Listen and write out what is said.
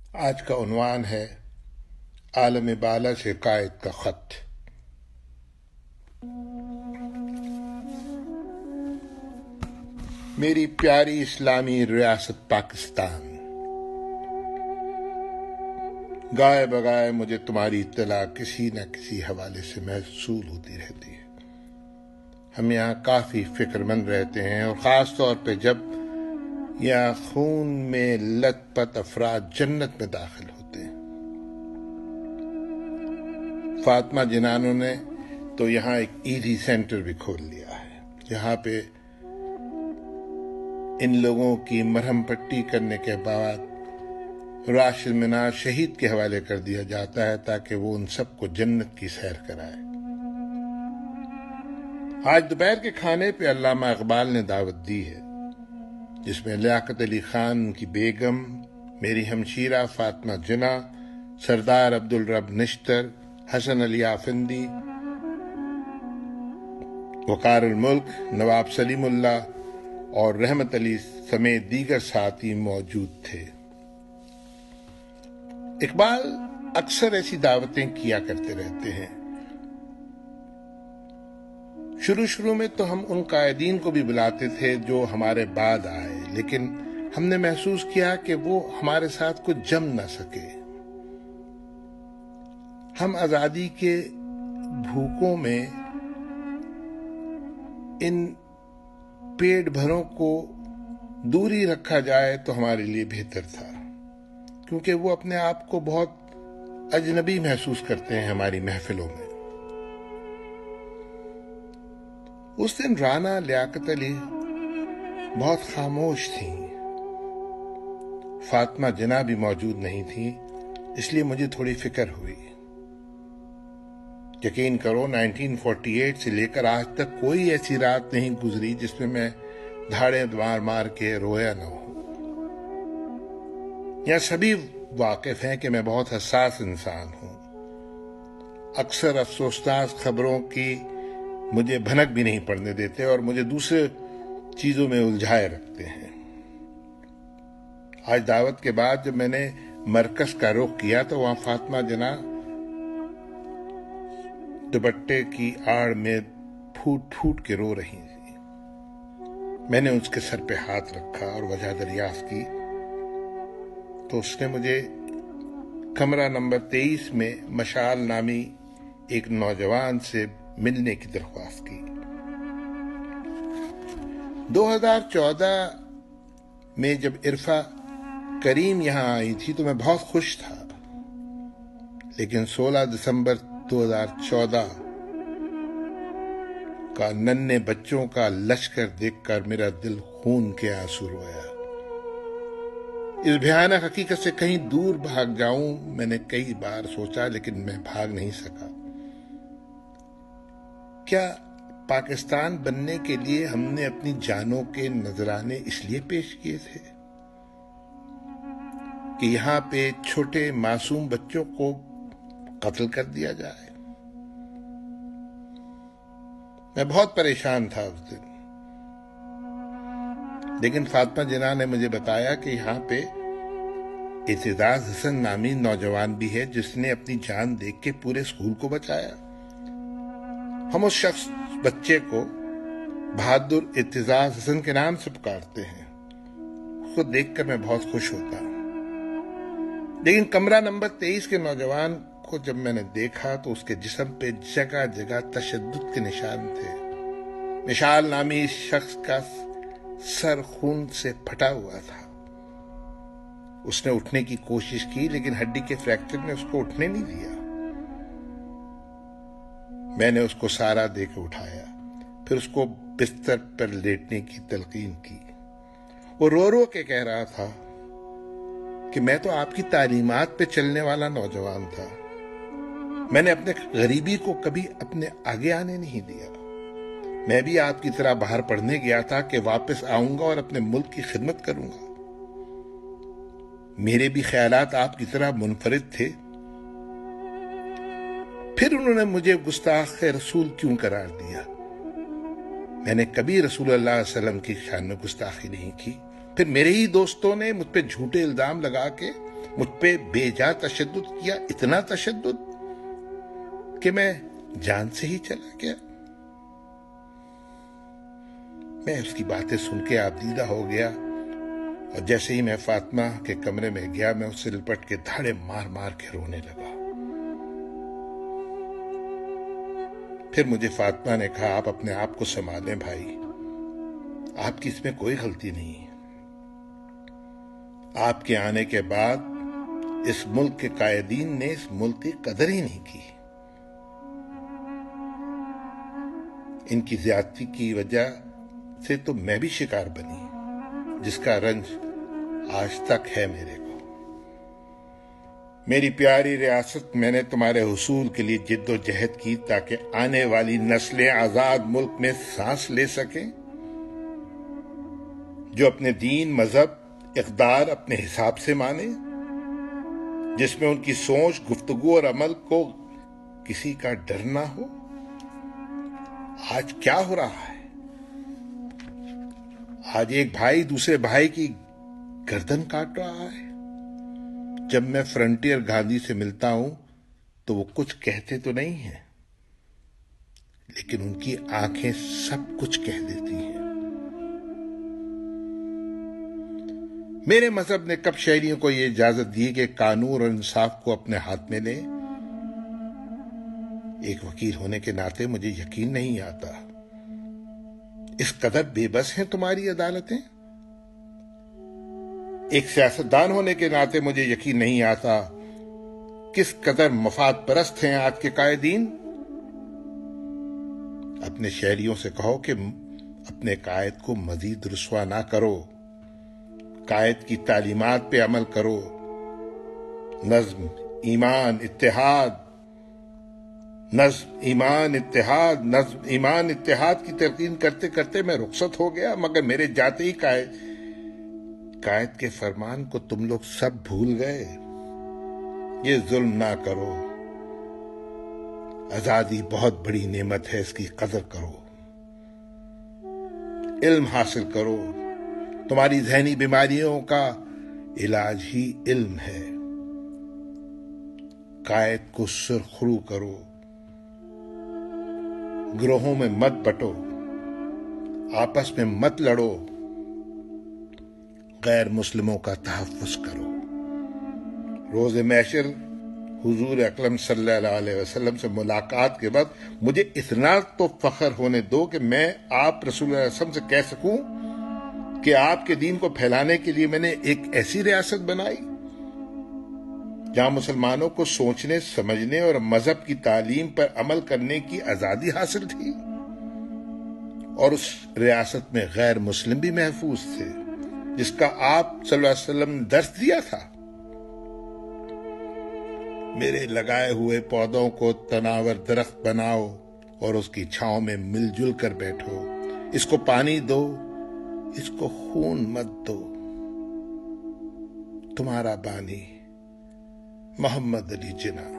آج کا عنوان ہے عالم بالا سے قائد کا خط۔ میری پیاری اسلامی ریاست پاکستان، گائے بگائے مجھے تمہاری اطلاع کسی نہ کسی حوالے سے موصول ہوتی رہتی ہے۔ ہم یہاں کافی فکر مند رہتے ہیں، اور خاص طور پہ جب یہاں خون میں لت پت افراد جنت میں داخل ہوتے ہیں۔ فاطمہ جنانوں نے تو یہاں ایک ایزی سینٹر بھی کھول لیا ہے، جہاں پہ ان لوگوں کی مرہم پٹی کرنے کے بعد راشد مناز شہید کے حوالے کر دیا جاتا ہے تاکہ وہ ان سب کو جنت کی سیر کرائے۔ آج دوپہر کے کھانے پہ علامہ اقبال نے دعوت دی ہے، جس میں لیاقت علی خان کی بیگم، میری ہمشیرہ فاطمہ جناح، سردار عبدالرب نشتر، حسن علی آفندی، وقار الملک، نواب سلیم اللہ اور رحمت علی سمیت دیگر ساتھی موجود تھے۔ اقبال اکثر ایسی دعوتیں کیا کرتے رہتے ہیں۔ شروع میں تو ہم ان قائدین کو بھی بلاتے تھے جو ہمارے بعد آئے، لیکن ہم نے محسوس کیا کہ وہ ہمارے ساتھ کچھ جم نہ سکے۔ ہم آزادی کے بھوکوں میں ان پیٹ بھروں کو دور ہی رکھا جائے تو ہمارے لیے بہتر تھا، کیونکہ وہ اپنے آپ کو بہت اجنبی محسوس کرتے ہیں ہماری محفلوں میں۔ اس دن رانا لیاقت علی بہت خاموش تھیں، فاطمہ جناح بھی موجود نہیں تھیں، اس لیے مجھے تھوڑی فکر ہوئی۔ یقین کرو 1948 سے لے کر آج تک کوئی ایسی رات نہیں گزری جس میں میں دھاڑے مار کے رویا نہ ہوں۔ یہاں سبھی واقف ہیں کہ میں بہت حساس انسان ہوں۔ اکثر افسوسناک خبروں کی مجھے بھنک بھی نہیں پڑنے دیتے اور مجھے دوسرے چیزوں میں الجھائے رکھتے ہیں۔ آج دعوت کے بعد جب میں نے مرکز کا رخ کیا تو وہاں فاطمہ جناح دوپٹے کی آڑ میں پھوٹ پھوٹ کے رو رہی تھی۔ میں نے اس کے سر پہ ہاتھ رکھا اور وجہ دریافت کی تو اس نے مجھے کمرہ نمبر 23 میں مشعل نامی ایک نوجوان سے ملنے کی درخواست کی۔ 2014 میں جب عرفہ کریم یہاں آئی تھی تو میں بہت خوش تھا، لیکن 16 دسمبر 2014 کا ننھے بچوں کا لشکر دیکھ کر میرا دل خون کے آنسو رویا۔ اس بھیانک حقیقت سے کہیں دور بھاگ جاؤں میں نے کئی بار سوچا، لیکن میں بھاگ نہیں سکا۔ کیا پاکستان بننے کے لیے ہم نے اپنی جانوں کے نذرانے اس لیے پیش کیے تھے کہ یہاں پہ چھوٹے معصوم بچوں کو قتل کر دیا جائے؟ میں بہت پریشان تھا اس دن، لیکن فاطمہ جناح نے مجھے بتایا کہ یہاں پہ اعتزاز حسن نامی نوجوان بھی ہے جس نے اپنی جان دیکھ کے پورے اسکول کو بچایا۔ ہم اس بچے کو بہادر اعتزاز حسن کے نام سے پکارتے ہیں۔ اس کو دیکھ کر میں بہت خوش ہوتا ہوں، لیکن کمرہ نمبر 23 کے نوجوان کو جب میں نے دیکھا تو اس کے جسم پہ جگہ جگہ تشدد کے نشان تھے۔ مشعل نامی شخص کا سر خون سے پھٹا ہوا تھا۔ اس نے اٹھنے کی کوشش کی، لیکن ہڈی کے فریکچر نے اس کو اٹھنے نہیں دیا۔ میں نے اس کو سہارا دے کے اٹھایا، پھر اس کو بستر پر لیٹنے کی تلقین کی۔ وہ رو رو کے کہہ رہا تھا کہ میں تو آپ کی تعلیمات پہ چلنے والا نوجوان تھا، میں نے اپنے غریبی کو کبھی اپنے آگے آنے نہیں دیا۔ میں بھی آپ کی طرح باہر پڑھنے گیا تھا کہ واپس آؤں گا اور اپنے ملک کی خدمت کروں گا۔ میرے بھی خیالات آپ کی طرح منفرد تھے۔ پھر انہوں نے مجھے گستاخ رسول کیوں قرار دیا؟ میں نے کبھی رسول اللہ علیہ وسلم کی شان میں گستاخی نہیں کی۔ پھر میرے ہی دوستوں نے مجھ پہ جھوٹے الزام لگا کے مجھ پہ بے جا تشدد کیا، اتنا تشدد کہ میں جان سے ہی چلا گیا۔ میں اس کی باتیں سن کے آبدیدہ ہو گیا، اور جیسے ہی میں فاطمہ کے کمرے میں گیا، میں اس سے لپٹ کے دھاڑے مار مار کے رونے لگا۔ پھر مجھے فاطمہ نے کہا، آپ اپنے آپ کو سنبھالیں بھائی، آپ کی اس میں کوئی غلطی نہیں ہے۔ آپ کے آنے کے بعد اس ملک کے قائدین نے اس ملک کی قدر ہی نہیں کی۔ ان کی زیادتی کی وجہ سے تو میں بھی شکار بنی، جس کا رنج آج تک ہے میرے کو۔ میری پیاری ریاست، میں نے تمہارے حصول کے لیے جد و جہد کی تاکہ آنے والی نسلیں آزاد ملک میں سانس لے سکیں، جو اپنے دین، مذہب، اقدار اپنے حساب سے مانے، جس میں ان کی سوچ، گفتگو اور عمل کو کسی کا ڈر نہ ہو۔ آج کیا ہو رہا ہے؟ آج ایک بھائی دوسرے بھائی کی گردن کاٹ رہا ہے۔ جب میں فرنٹیئر گاندھی سے ملتا ہوں تو وہ کچھ کہتے تو نہیں ہیں، لیکن ان کی آنکھیں سب کچھ کہہ دیتی ہیں۔ میرے مذہب نے کب شہریوں کو یہ اجازت دی کہ قانون اور انصاف کو اپنے ہاتھ میں لیں؟ ایک وکیل ہونے کے ناطے مجھے یقین نہیں آتا، اس قدر بے بس ہیں تمہاری عدالتیں۔ ایک سیاستدان ہونے کے ناطے مجھے یقین نہیں آتا کس قدر مفاد پرست ہیں آج کے قائدین۔ اپنے شہریوں سے کہو کہ اپنے قائد کو مزید رسوا نہ کرو، قائد کی تعلیمات پہ عمل کرو۔ نظم، ایمان، اتحاد، نظم، ایمان، اتحاد، نظم، ایمان، اتحاد کی تلقین کرتے کرتے میں رخصت ہو گیا، مگر میرے جاتے ہی قائد کے فرمان کو تم لوگ سب بھول گئے۔ یہ ظلم نہ کرو، آزادی بہت بڑی نعمت ہے، اس کی قدر کرو، علم حاصل کرو، تمہاری ذہنی بیماریوں کا علاج ہی علم ہے۔ قائد کو سرخرو کرو، گروہوں میں مت بٹو، آپس میں مت لڑو، غیر مسلموں کا تحفظ کرو۔ روز محشر حضور اکرم صلی اللہ علیہ وسلم سے ملاقات کے بعد مجھے اتنا تو فخر ہونے دو کہ میں آپ رسول اللہ علیہ وسلم سے کہہ سکوں کہ آپ کے دین کو پھیلانے کے لیے میں نے ایک ایسی ریاست بنائی جہاں مسلمانوں کو سوچنے، سمجھنے اور مذہب کی تعلیم پر عمل کرنے کی آزادی حاصل تھی، اور اس ریاست میں غیر مسلم بھی محفوظ تھے، جس کا آپ صلی اللہ علیہ وسلم نے درس دیا تھا۔ میرے لگائے ہوئے پودوں کو تناور درخت بناؤ اور اس کی چھاؤں میں مل جل کر بیٹھو، اس کو پانی دو، اس کو خون مت دو۔ تمہارا بانی محمد علی جناح۔